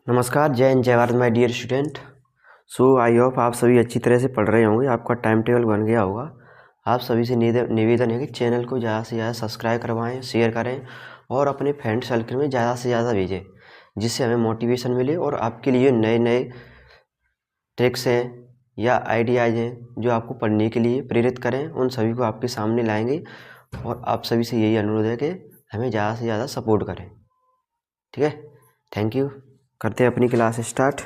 नमस्कार, जय हिंद, जय Bharat my dear student. So I hope आप सभी अच्छी तरह से पढ़ रहे होंगे, आपका टाइम टेबल बन गया होगा। आप सभी से निवेदन है कि चैनल को ज़्यादा से ज़्यादा सब्सक्राइब करवाएं, शेयर करें और अपने फ्रेंड सर्कल में ज़्यादा से ज़्यादा भेजें, जिससे हमें मोटिवेशन मिले और आपके लिए नए नए ट्रिक्स हैं या आइडियाज़ हैं जो आपको पढ़ने के लिए प्रेरित करें, उन सभी को आपके सामने लाएंगे। और आप सभी से यही अनुरोध है कि हमें ज़्यादा से ज़्यादा सपोर्ट करें। ठीक है, थैंक यू। करते हैं अपनी क्लास स्टार्ट।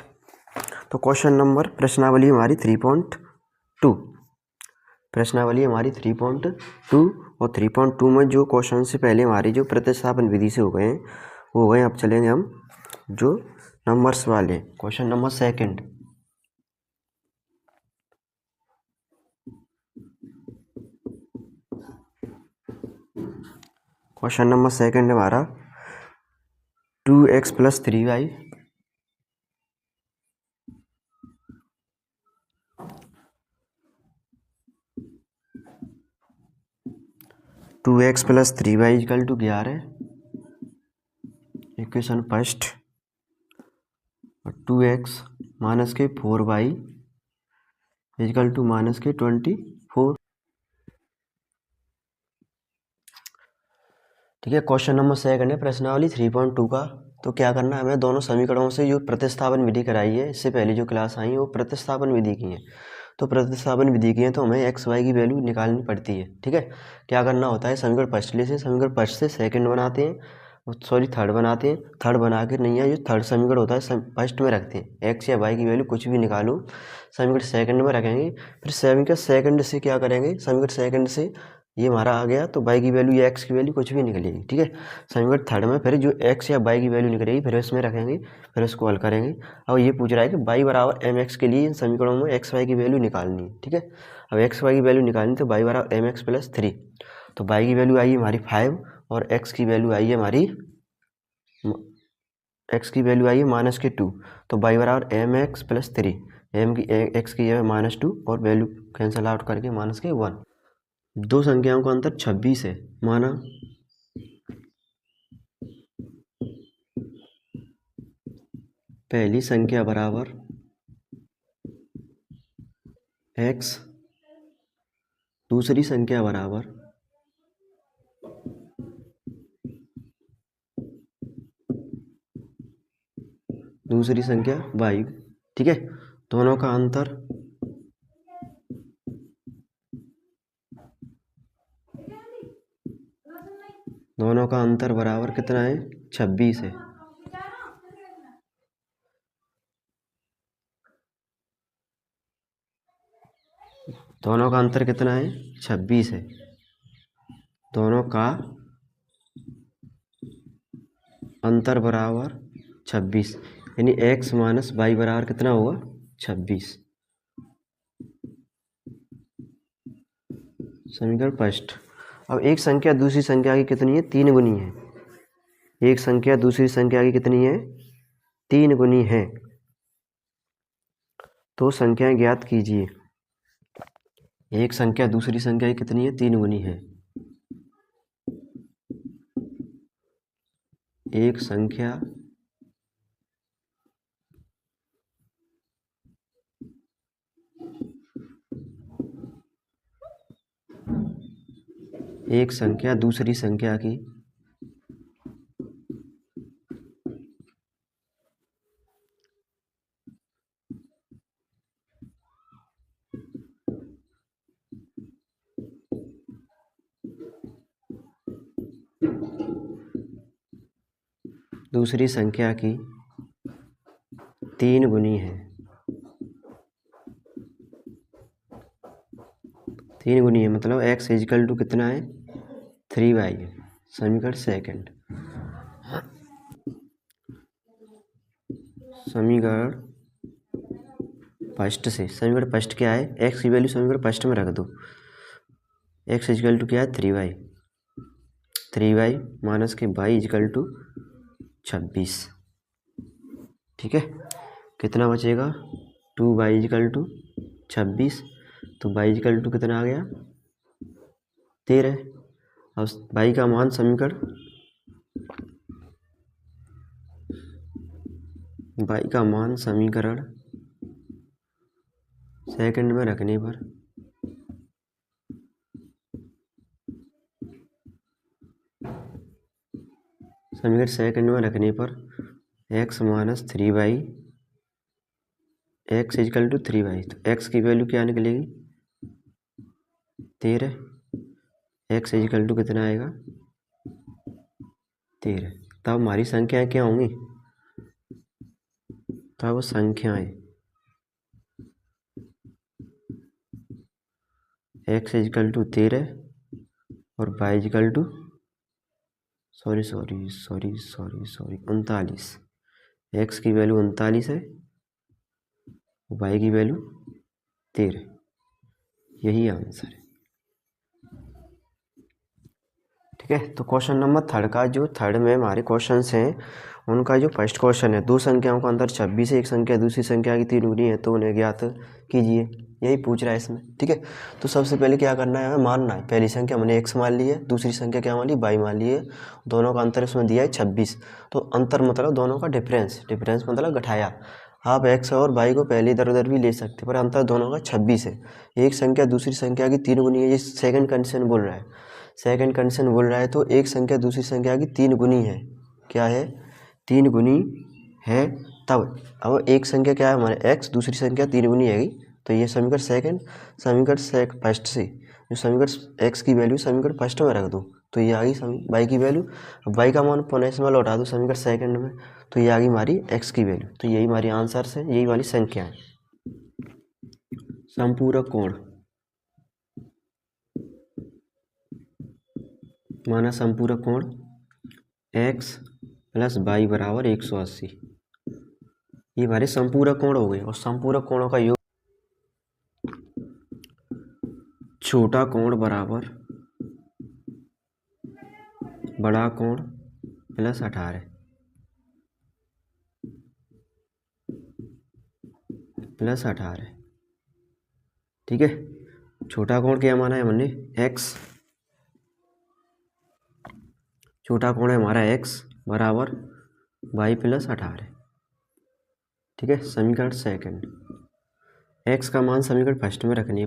तो क्वेश्चन नंबर प्रश्नावली हमारी 3.2 प्रश्नावली हमारी 3.2 और 3.2 में जो क्वेश्चन से पहले हमारी जो प्रतिस्थापन विधि से हो गए हैं वो हो गए। अब चलेंगे हम जो नंबर्स वाले question number second. Question number second हमारा 2x + 3y 2x + 3y = 11 equation first, और 2x - 4y = -24। ठीक है, क्वेश्चन नंबर सेकंड है प्रश्नावली 3.2 का। तो क्या करना है हमें, दोनों समीकरणों से जो प्रतिस्थापन विधि कराई है इससे पहले जो क्लास आई है वो प्रतिस्थापन विधि की है। तो प्रतिस्थापन विधि की है तो हमें x y की वैल्यू निकालनी पड़ती है। ठीक है, क्या करना होता है, समीकरण फर्स्ट ले से समीकरण फर्स्ट से सेकंड बनाते हैं, सॉरी थर्ड बनाते हैं। थर्ड बना के नहीं है, जो थर्ड समीकरण होता है फर्स्ट में रखते हैं, x या y की वैल्यू कुछ भी निकालो, समीकरण सेकंड में रखेंगे। फिर समीकरण सेकंड से क्या करेंगे, समीकरण सेकंड से ये हमारा आ गया तो y की वैल्यू या x की वैल्यू कुछ भी निकलेगी। ठीक है, समीकरण थर्ड में फिर जो x या y की वैल्यू निकलेगी फिर इसमें रखेंगे, फिर इसको हल करेंगे। अब ये पूछ रहा है कि y = mx के लिए इन समीकरणों में x y की वैल्यू निकालनी है। ठीक है, अब x y की वैल्यू निकालनी तो y = mx + 3। तो y की वैल्यू आई है हमारी 5 और x की वैल्यू आई है हमारी -2। तो y = mx + 3, x की है -2 और वैल्यू कैंसिल आउट करके -1। दो संख्याओं का अंतर 26 है, माना पहली संख्या बराबर x, दूसरी संख्या बराबर y। ठीक है, दोनों का अंतर बराबर कितना है, 26 है। दोनों का अंतर कितना है, 26 है। दोनों का अंतर बराबर 26, यानी x - y बराबर कितना होगा, 26। समीकरण फर्स्ट। अब एक संख्या दूसरी संख्या की कितनी है, 3 गुनी है। एक संख्या दूसरी संख्या की कितनी है, 3 गुनी है। तो संख्याएं ज्ञात कीजिए। एक संख्या दूसरी संख्या की कितनी है, 3 गुनी है। एक संख्या दूसरी संख्या की दूसरी संख्या की 3 गुनी है। 3 गुनी है मतलब x = कितना है, 3y है। समीकरण सेकंड। समीकरण फर्स्ट से, समीकरण फर्स्ट क्या है, x की वैल्यू समीकरण फर्स्ट में रख दो। x = क्या है, 3y माइनस के y = 26। ठीक है, कितना बचेगा, 2y = 26। तो y = कितना आ गया, 13। अब y का मान समीकरण y का मान समीकरण सेकंड में रखने पर x minus 3y x equal to 3y, तो x की वैल्यू क्या निकलेगी 13, x इजकल टू कितना आएगा 13। तब हमारी संख्याएं क्या होंगी, तब संख्याएं x इजकल टू 13 और y इजकल टू 39, x की वैल्यू 39 है, y की वैल्यू 13, यही आंसर है। ठीक है, तो क्वेश्चन नंबर थर्ड में हमारे क्वेश्चन हैं, उनका जो फर्स्ट क्वेश्चन है, दो संख्याओं का अंतर 26 है, एक संख्या दूसरी संख्या की 3 गुनी है, तो उन्हें ज्ञात कीजिए, यही पूछ रहा है इसमें। ठीक है, तो सबसे पहले क्या करना है, हमें मानना है, पहली संख्या हमने x मान ली है, दूसरी संख्या क्या मान ली y मान ली है, दोनों का अंतर इसमें दिया है 26, तो अंतर मतलब दोनों का डिफरेंस मतलब घटाया। आप x और y को पहले इधर उधर भी ले सकते, पर अंतर दोनों का 26 है। एक संख्या दूसरी संख्या की 3 गुनी है, ये सेकंड कंडीशन बोल रहा है, तो एक संख्या दूसरी संख्या की 3 गुनी है, क्या है 3 गुनी है। तब अब एक संख्या क्या है हमारे x, दूसरी संख्या 3 गुनी है, तो ये समीकरण फर्स्ट से जो समीकरण x की वैल्यू समीकरण फर्स्ट में रख दो, तो ये आ गई y की वैल्यू। अब y का मान पुनः में लौटा दो समीकरण सेकंड में, तो ये आ गई हमारी x की वैल्यू। तो यही हमारी आंसर है, यही वाली संख्या है। संपूरक कोण, माना संपूरक कोण x प्लस y बराबर 180, ये हमारे संपूरक कोण हो गए। और संपूरक कोणों का योग, छोटा कोण बराबर बड़ा कोण प्लस 18 प्लस 18। ठीक है, छोटा कोण क्या माना है हमने x, छोटा कोण है हमारा x बराबर y प्लस 18। ठीक है, समीकरण सेकंड, x का मान समीकरण फर्स्ट में रखने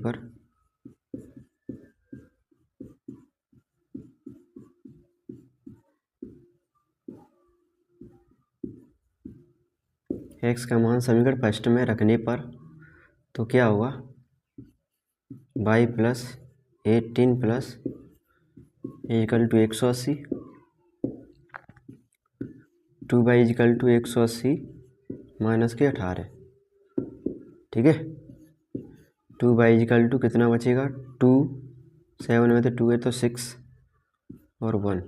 पर तो क्या होगा y plus 18 plus equal to 180, 2y equal to 180 minus के 18। ठीक है, 2y इजकल टू कितना बचेगा 2, 7 में तो 2 है तो 6 और 1,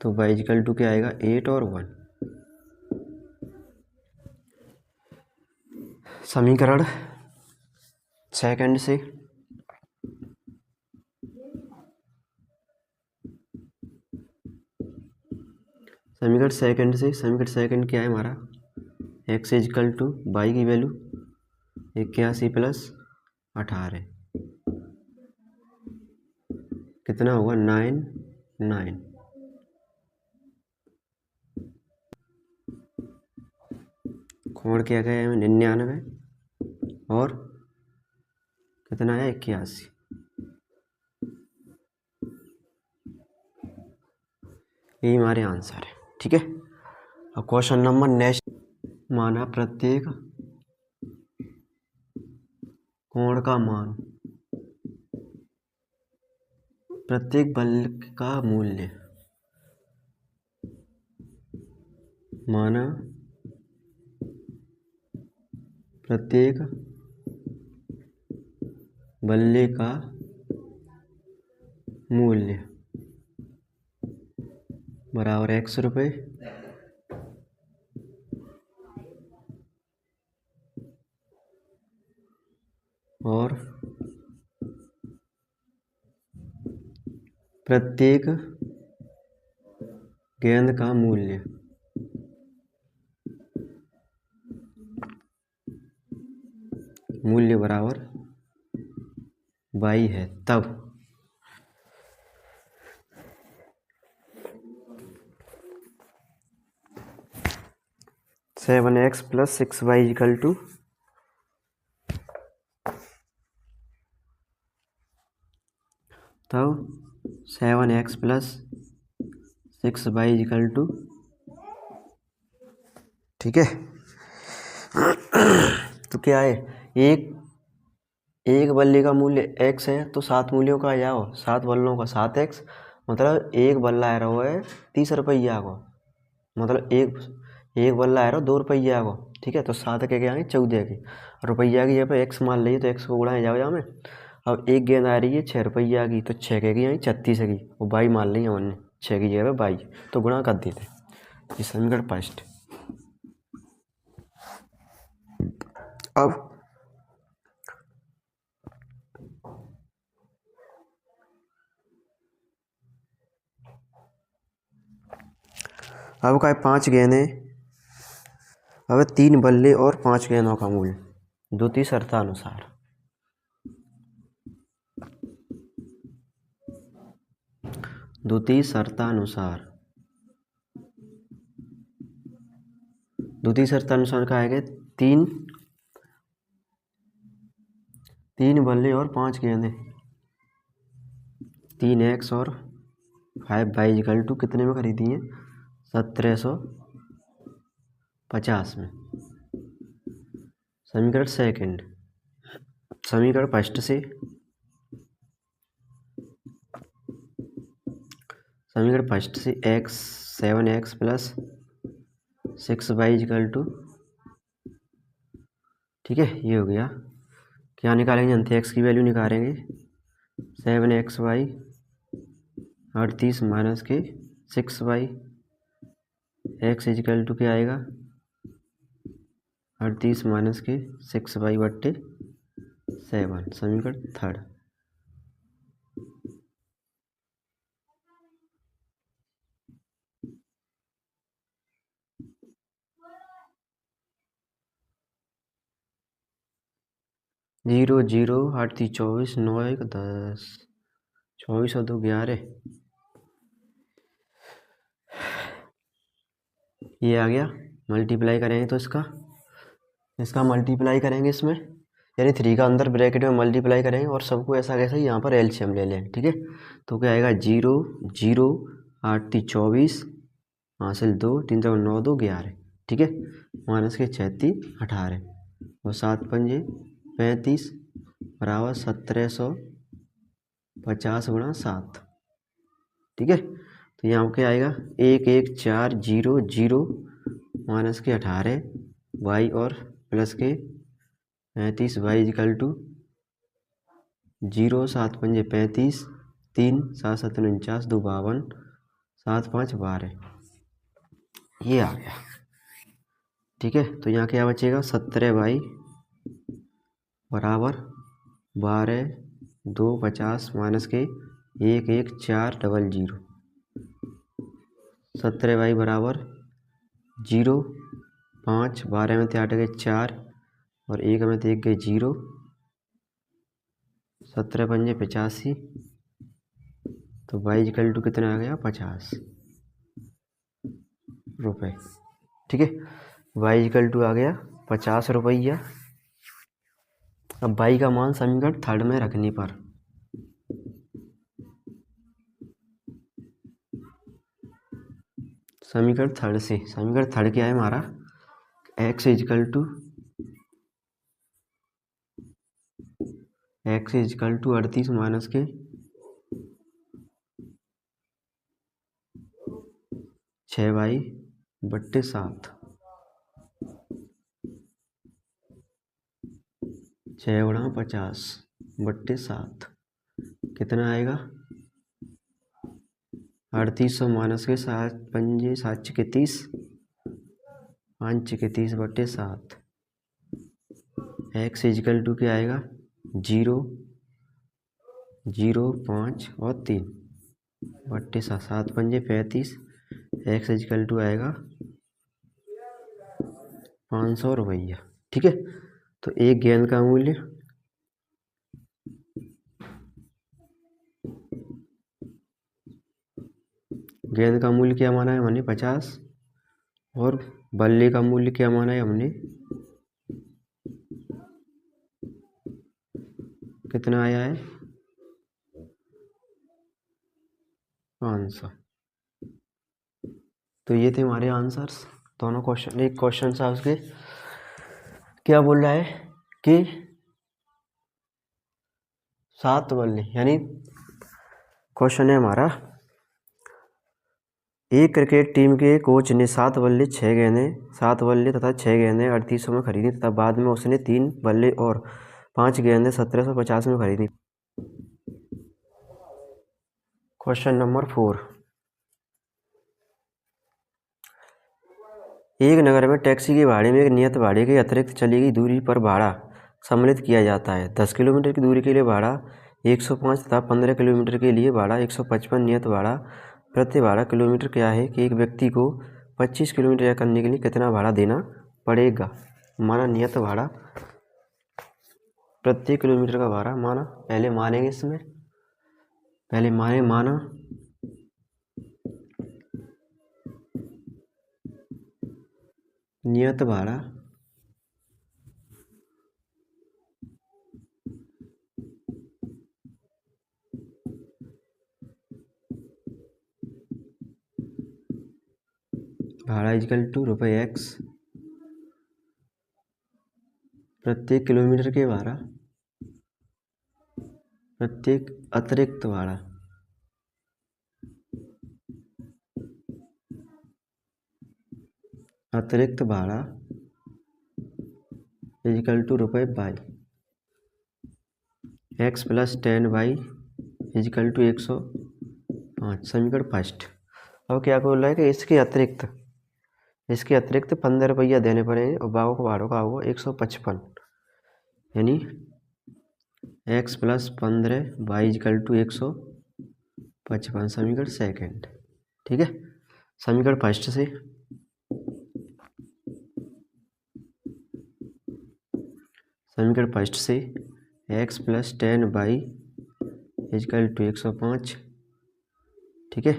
तो y इजकल टू क्या आएगा 8 और 1। समीकरण सेकंड से समीकरण सेकंड क्या है हमारा, x इजकल टू y की वैल्यू 81 प्लस 18, कितना होगा 9। कोण क्या गया है 99 और कितना है 81, यही हमारे आंसर है। ठीक है, अब क्वेश्चन नंबर नेक्स्ट, माना प्रत्येक कोण का मान, प्रत्येक बल का मूल्य, माना प्रत्येक बल्ले का मूल्य बराबर x रुपये और प्रत्येक गेंद का मूल्य बराबर y है। तब 7x plus 6y equal to तब 7x plus 6y equal to, ठीक है। तो क्या है, एक बल्ले का मूल्य x है तो 7 मूल्यों का जाओ, 7 बल्लों का 7x, मतलब एक बल्ला आ रहा है 30 रुपया को, मतलब एक बल्ला आ रहा 2 रुपया को, ठीक है। तो 7 के आएंगे 14 की, रुपया की जगह पे x मान लीजिए तो x को गुणा जाओ में। अब एक गेंद आ रही है 6 रुपया की, तो 6 के आई 36 की, और 22 मान ली हमने 6 की जगह पे 22, तो गुणा कर देते। ये समीकरण फर्स्ट। अब का 5 गेंद है, अब 3 बल्ले और 5 गेंदों का मूल्य द्वितीय शर्तानुसार। द्वितीय शर्तानुसार का है 3 बल्ले और 5 गेंदे, 3x और 5y इक्वल टू कितने में खरीदी है, 1750 में। समीकरण सेकंड। समीकरण फर्स्ट से, x 7x plus 6y equal to, ठीक है। ये हो गया, क्या निकालेंगे, अंत x की वैल्यू निकालेंगे, 7xy 38 माइनस के 6y, x इक्वल टू क्या आएगा, 38 माइनस के 6y बट्टे 7। समीकरण थर्ड। जीरो जीरो 8 3 24 9 1 10, 24 और 2 11, ये आ गया। मल्टीप्लाई करेंगे तो इसका मल्टीप्लाई करेंगे इसमें, यानी 3 का अंदर ब्रैकेट में मल्टीप्लाई करेंगे, और सबको ऐसा कैसा यहाँ पर एलसीएम ले लें, ठीक है। तो क्या आएगा, 0 0 8 3 24 हासिल 2 3 3 9 2 11, ठीक है। माइनस के 36 18 और 7 पंजे 35 बराबर 1750 गुणा 7, ठीक है। तो यहाँ क्या आएगा, 1 1 4 0 0 माइनस के 18 y और प्लस के 35 y इक्वल टू 0 7 पंजे 35 3 7 7 49 2 52 7 5 12, ये आ गया, ठीक है। तो यहाँ क्या बचेगा, 17y बराबर 12 2 50 माइनस के 1 1 4 0 0, 17y बराबर 0 5 12 में 8 गए 4 और 1 में 1 गए 0, 17 पंजे 85, तो y इक्वल टू कितना आ गया, 50 रुपये, ठीक है। y इक्वल टू आ गया 50 रुपया। अब y का मान समीकरण थर्ड में रखने पर समीकरण थर्ड क्या है हमारा, x इक्वल टू 38 माइनस के 6y बट्टे 7, 6 गुणा 50 बट्टे 7 कितना आएगा, 3800 माइनस के 7 पंजे 7 के 30 5 के 30 बट्टे 7, x इक्वल टू क्या आएगा, 0 0 5 और 3 बट्टे 7, 7 पंजे 35, x इक्वल टू आएगा 500 रुपया, ठीक है। तो एक गेंद का मूल्य क्या माना है, मैंने 50, और बल्ले का मूल्य क्या माना है हमने, कितना आया है 500। तो ये थे हमारे आंसर्स दोनों क्वेश्चन। एक क्वेश्चन था उसके क्या बोल रहा है कि 7 बल्ले, यानी क्वेश्चन है हमारा, एक क्रिकेट टीम के कोच ने 7 बल्ले 6 गेंदें 7 बल्ले तथा 6 गेंदें 3800 में खरीदी तथा बाद में उसने 3 बल्ले और 5 गेंदें 1750 में खरीदी। क्वेश्चन नंबर 4, एक नगर में टैक्सी के भाड़े में एक नियत भाड़े के अतिरिक्त चली गई दूरी पर भाड़ा सम्मिलित किया जाता है। 10 किलोमीटर की दूरी के लिए भाड़ा 105 तथा 15 किलोमीटर के लिए भाड़ा 155 नियत भाड़ा प्रति भाड़ा किलोमीटर क्या है कि एक व्यक्ति को 25 किलोमीटर यात्रा करने के लिए कितना भाड़ा देना पड़ेगा। माना नियत भाड़ा प्रति किलोमीटर का भाड़ा माना, पहले मानेंगे इसमें, पहले माना नियत भाड़ा इक्वल टू ₹x प्रत्येक किलोमीटर के भाड़ा प्रत्येक अतिरिक्त भाड़ा इक्वल टू रुपये y x plus 10 y equal to 105। समीकरण फर्स्ट। अब क्या बोल रहा है कि इसके अतिरिक्त 15 रुपया देने पड़ेंगे और बाबू को भाड़ों का होगा 155, यानी x plus 15 y equal to 155। समीकरण सेकेंड। ठीक है, समीकरण फर्स्ट से x plus 10 y equal to 105। ठीक है,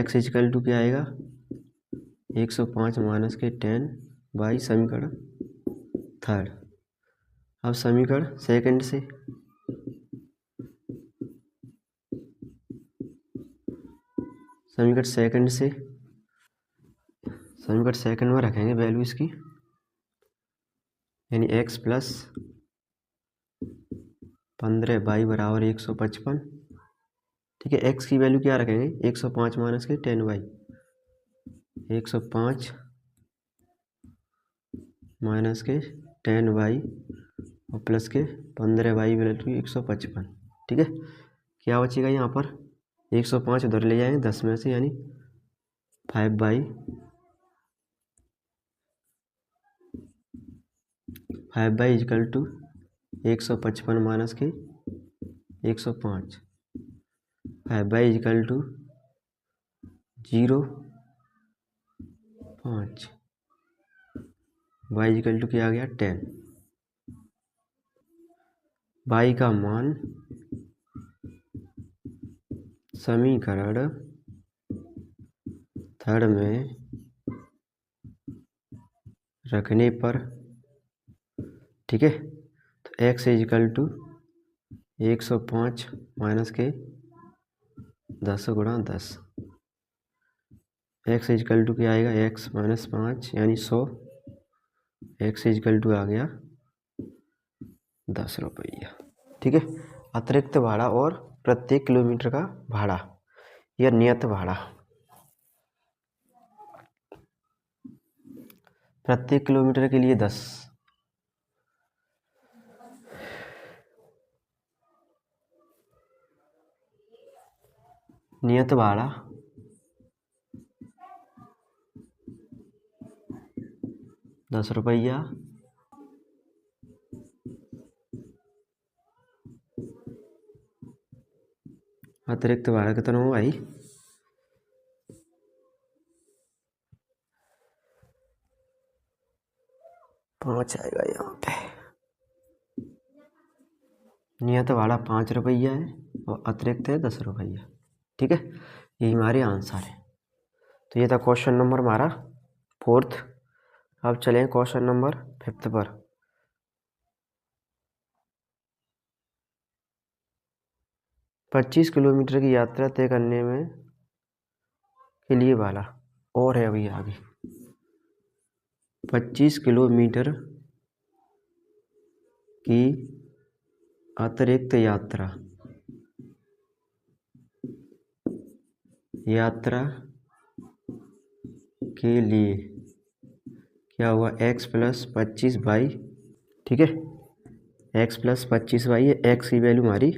x इक्वल टू क्या आएगा 105 माइनस के 10 बाई समीकरण थर्ड। अब समीकरण सेकंड से समीकरण सेकंड में रखेंगे वैल्यू इसकी, यानी x प्लस 15 बाई बराबर 155। ठीक है, x की वैल्यू क्या रखेंगे 105 माइनस के 10 बाई 105 माइनस के 10 बाई और प्लस के 15 बाई वैल्यू 155। ठीक है, क्या बचेगा यहाँ पर 105 उधर ले जाएंगे 10 में से, यानी 5 बाई 5 इक्वल टू 155 माइनस के 105। 5 equal to 0.5 y equal to क्या आ गया 10। y का मान समीकरण थर्ड में रखने पर, ठीक है, तो x इक्वल टू 105 माइनस के 10 गुणा 10। x इक्वल टू क्या आएगा x माइनस 5 यानी 100। x इक्वल टू आ गया 10 रुपया। ठीक है, अतिरिक्त भाड़ा और प्रत्येक किलोमीटर का भाड़ा या नियत भाड़ा। प्रत्येक किलोमीटर के लिए 10, नियत भाड़ा ₹10। अतिरिक्त भाड़ा कितना हो भाई 5 आएगा यहाँ पे। नियत भाड़ा 5 रुपया है और अतिरिक्त है 10 रुपया। ठीक है, यही हमारे आंसर है। तो ये था क्वेश्चन नंबर हमारा फोर्थ। अब चलें क्वेश्चन नंबर 5 पर। पच्चीस किलोमीटर की यात्रा तय करने में के लिए वाला और है अभी आगे 25 किलोमीटर की अतिरिक्त यात्रा के लिए क्या हुआ x+25 ठीक है, x+25 है। x की वैल्यू हमारी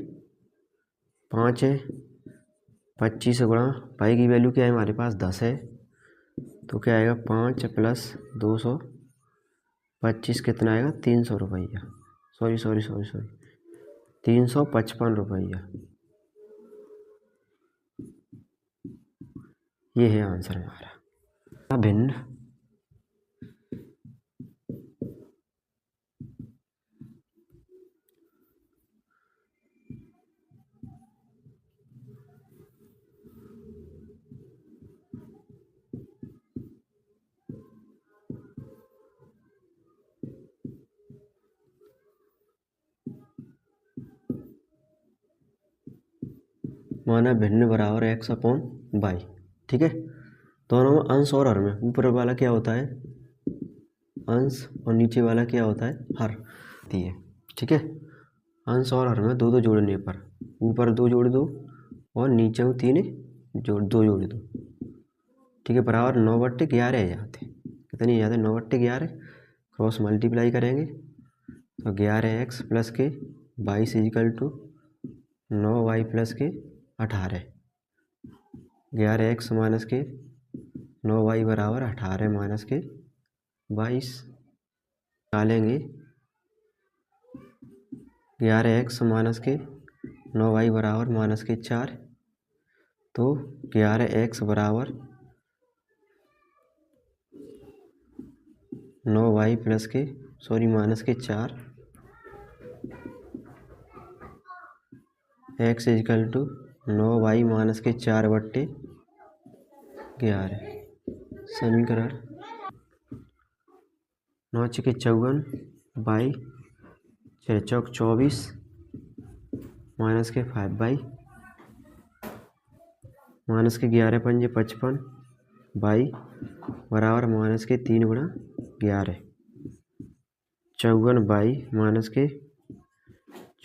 5 है, 25 गुणा y की वैल्यू क्या है हमारे पास 10 है, तो क्या आएगा 5 + 225 कितना आएगा 300 रुपया, सॉरी 355 रुपया। ये है आंसर हमारा। भिन्न माना भिन्न बराबर x/y, ठीक है। दोनों में अंश और हर में ऊपर वाला क्या होता है अंश और नीचे वाला क्या होता है हर, ठीक है। अंश और हर में दो जोड़ने पर ऊपर 2 जोड़ दो और नीचे 3 दो जोड़ दो, ठीक है। बराबर 9/11 आ जाते, कितनी आ जाते 9/11। क्रॉस मल्टीप्लाई करेंगे तो 11x + के 22 = 9y + के 18। 11x - के 9y बराबर 18 - के 22 डालेंगे। 11x - के 9y बराबर -के 4, तो 11x बराबर 9y + के -के 4, x = 9y - के 4/11। समीकरण 9 × 54 y 6 × 24 -के 5y -के 11 × 5 = 55 y बराबर -के 3 × 11। 54y -के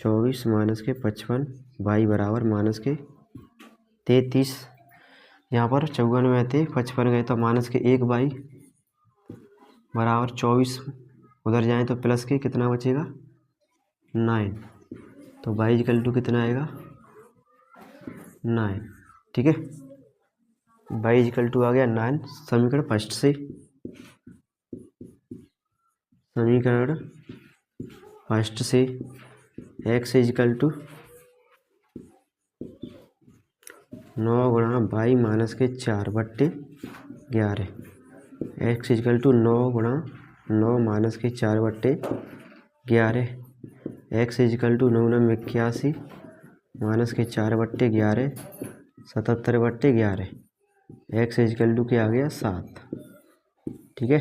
24 -के 55 y बराबर -के 33। यहाँ पर 54 में थे 55 गए तो -के 1y बराबर 24 उधर जाएँ तो प्लस के कितना बचेगा 9, तो y = कितना आएगा 9, ठीक है। y = आ गया 9। समीकरण फर्स्ट से x = 9 × y - के 4/11। x = 9 × 9 - के 4/11। x = 9 × 9 = 81 - के 4/11 77/11। x = क्या आ गया 7, ठीक है।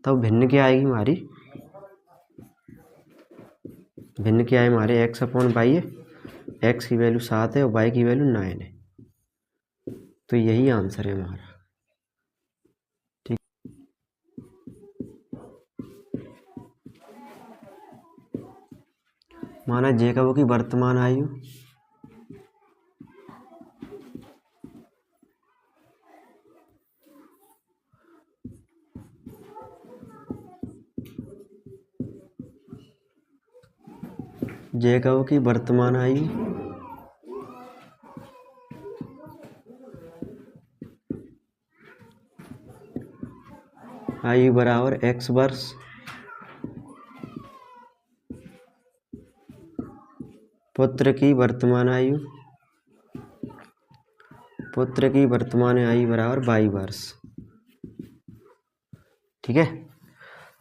तब भिन्न क्या आएगी हमारी, भिन्न क्या है हमारे x/y है, x की वैल्यू 7 है और y की वैल्यू 9 है, तो यही आंसर है हमारा, ठीक। माना जैकब की वर्तमान आयु आयु बराबर x वर्ष पुत्र की वर्तमान आयु बराबर 22 वर्ष, ठीक है।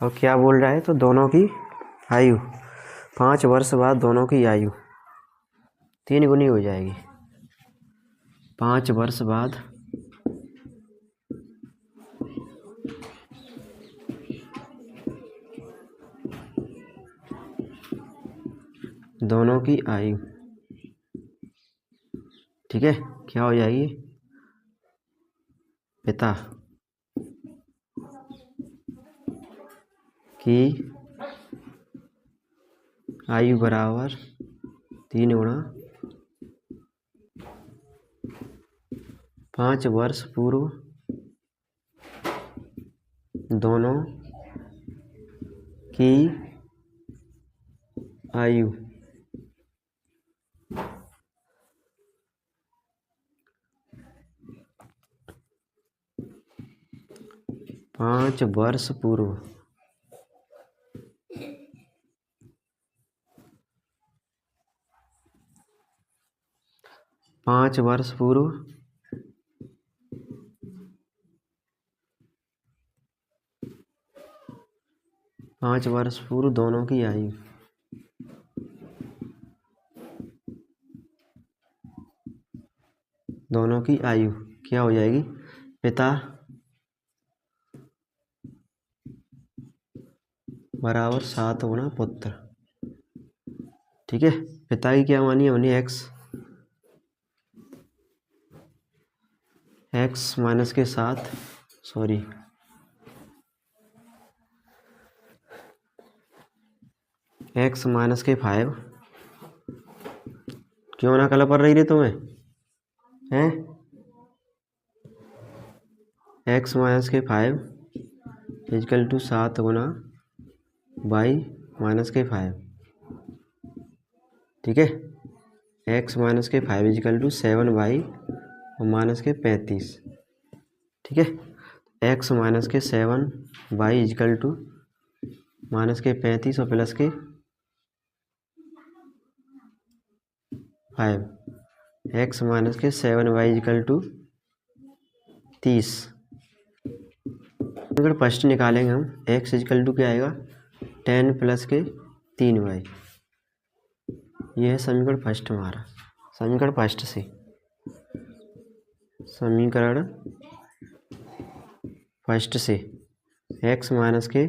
और क्या बोल रहा है तो दोनों की आयु 5 वर्ष बाद दोनों की आयु 3 गुनी हो जाएगी। 5 वर्ष बाद दोनों की आयु, ठीक है, क्या हो जाएगी, पिता की आयु बराबर 3 गुणा 5 वर्ष पूर्व दोनों की आयु, पाँच वर्ष पूर्व, पाँच वर्ष पूर्व दोनों की आयु, दोनों की आयु क्या हो जाएगी, पिता बराबर 7 गुणा पुत्र, ठीक है। पिता की क्या मानी हमने, एक्स माइनस के 7, सॉरी एक्स माइनस के 5, क्यों ना कल पड़ रही रे तुम्हें, हैं, एक्स माइनस के 5 इजकल टू 7 गुना वाई माइनस के 5, ठीक है। एक्स माइनस के 5 इजकल टू 7 वाई और माइनस के 35, ठीक है। एक्स माइनस के 7 वाई इजकल टू माइनस के 35 और प्लस के 5, एक्स माइनस के 7 वाई इजकल टू 30। अगर फर्स्ट निकालेंगे हम, एक्स इजकल टू क्या आएगा, 10 प्लस के 3 वाई, ये है समीकरण फर्स्ट हमारा। समीकरण फर्स्ट से समीकरण फर्स्ट से एक्स माइनस के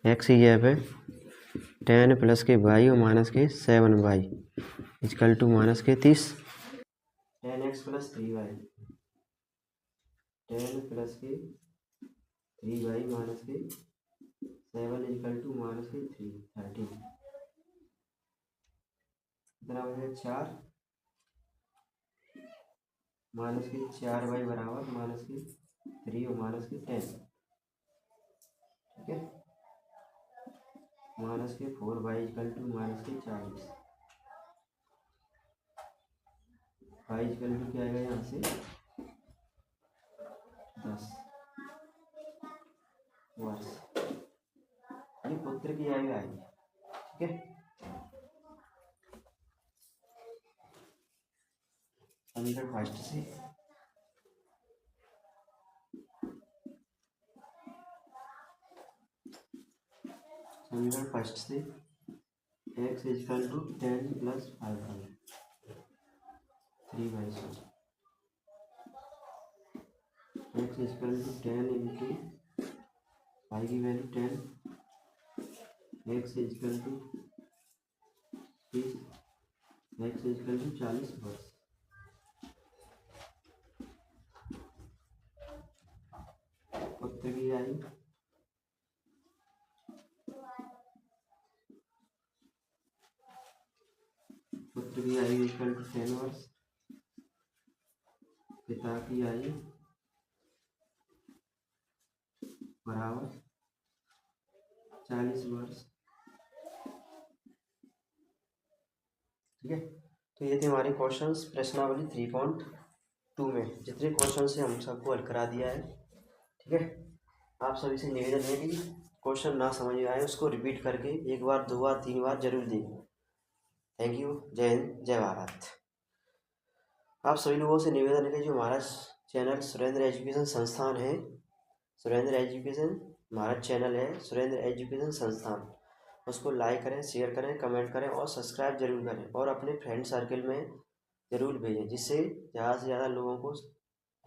एक्स की जगह पे 10 प्लस के वाई और माइनस के 7 वाई इजकल टू माइनस के 30, 10x प्लस 3y, 10 प्लस के 3y माइनस के 7 इजकल टू माइनस के 13, कितना बचे 4 माइनस के 4y बराबर माइनस के 3 और माइनस के 10, ठीक है। माइनस के 4y इजकल टू माइनस के 40, y इजकल टू क्या आएगा यहाँ से 10 वर्ष, ये पुत्र की आयु आएगी, ठीक है। समीकरण फर्स्ट से समीकरण फर्स्ट से x equal to 10 plus 5 3/4, x equal to 10 into y की value 10, x equal to 30, x equal to 40 वर्ष, पुत्र की आयु इजकल टू 10 वर्ष, पिता की आयु बराबर 40 वर्ष, ठीक है। तो ये थे हमारे क्वेश्चंस प्रश्नावली 3.2 में, जितने क्वेश्चन से हम सबको हल करा दिया है, ठीक है। आप सभी से निवेदन है कि क्वेश्चन ना समझ में आए उसको रिपीट करके 1 बार 2 बार 3 बार जरूर देखें। थैंक यू, जय हिंद, जय भारत। आप सभी लोगों से निवेदन है कि जो हमारा चैनल सुरेंद्र एजुकेशन संस्थान है, सुरेंद्र एजुकेशन हमारा चैनल है, सुरेंद्र एजुकेशन संस्थान, उसको लाइक करें, शेयर करें, कमेंट करें और सब्सक्राइब जरूर करें और अपने फ्रेंड सर्कल में ज़रूर भेजें, जिससे ज़्यादा से ज़्यादा लोगों को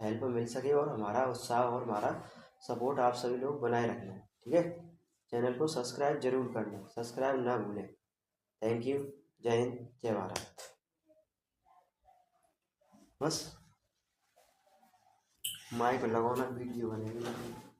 हेल्प मिल सके और हमारा उत्साह और हमारा सपोर्ट आप सभी लोग बनाए रखें, ठीक है। चैनल को सब्सक्राइब जरूर करना, सब्सक्राइब ना भूलें। Thank you. जय हिंद, जय भारत। बस माइक लगाना, वीडियो बनेगी।